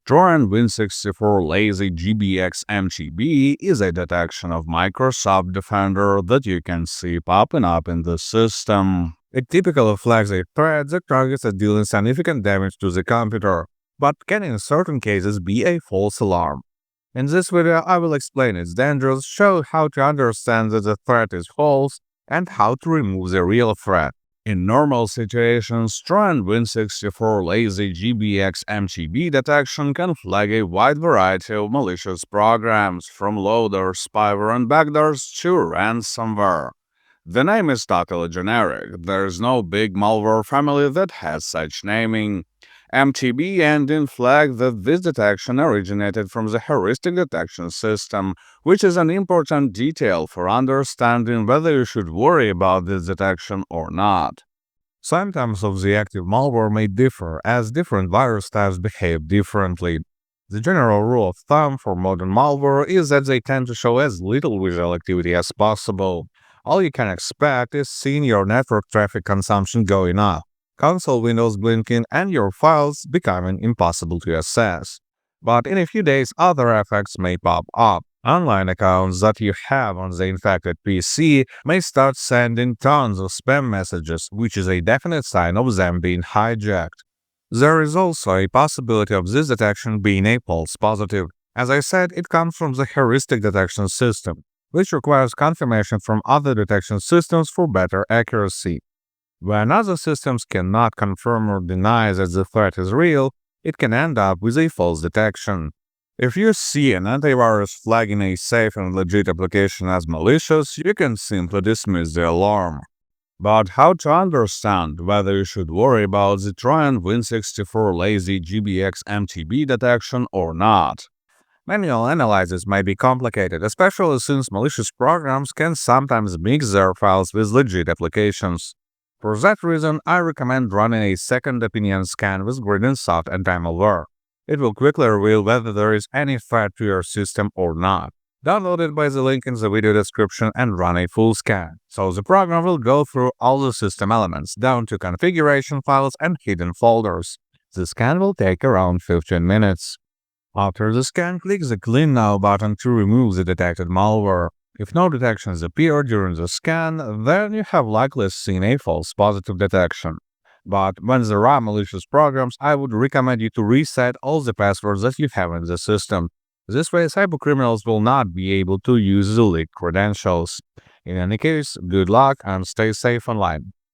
Trojan Win64 Lazy.GBX MTB is a detection of Microsoft Defender that you can see popping up in the system. It typically flags a threat that targets at dealing significant damage to the computer, but can in certain cases be a false alarm. In this video, I will explain its dangers, show how to understand that the threat is false, and how to remove the real threat. In normal situations, Trojan Win64 Lazy.GBX MTB detection can flag a wide variety of malicious programs, from loaders, spyware, and backdoors to ransomware. The name is totally generic. There is no big malware family that has such naming. MTB engine flagged that this detection originated from the heuristic detection system, which is an important detail for understanding whether you should worry about this detection or not. Symptoms of the active malware may differ, as different virus types behave differently. The general rule of thumb for modern malware is that they tend to show as little visual activity as possible. All you can expect is seeing your network traffic consumption going up, console windows blinking, and your files becoming impossible to access. But in a few days, other effects may pop up. Online accounts that you have on the infected PC may start sending tons of spam messages, which is a definite sign of them being hijacked. There is also a possibility of this detection being a false positive. As I said, it comes from the heuristic detection system, which requires confirmation from other detection systems for better accuracy. When other systems cannot confirm or deny that the threat is real, it can end up with a false detection. If you see an antivirus flagging a safe and legit application as malicious, you can simply dismiss the alarm. But how to understand whether you should worry about the Trojan Win64 Lazy.GBX MTB detection or not? Manual analysis may be complicated, especially since malicious programs can sometimes mix their files with legit applications. For that reason, I recommend running a second opinion scan with Soft anti-malware. It will quickly reveal whether there is any threat to your system or not. Download it by the link in the video description and run a full scan, so the program will go through all the system elements, down to configuration files and hidden folders. The scan will take around 15 minutes. After the scan, click the Clean Now button to remove the detected malware. If no detections appear during the scan, then you have likely seen a false positive detection. But when there are malicious programs, I would recommend you to reset all the passwords that you have in the system. This way, cybercriminals will not be able to use the leaked credentials. In any case, good luck and stay safe online.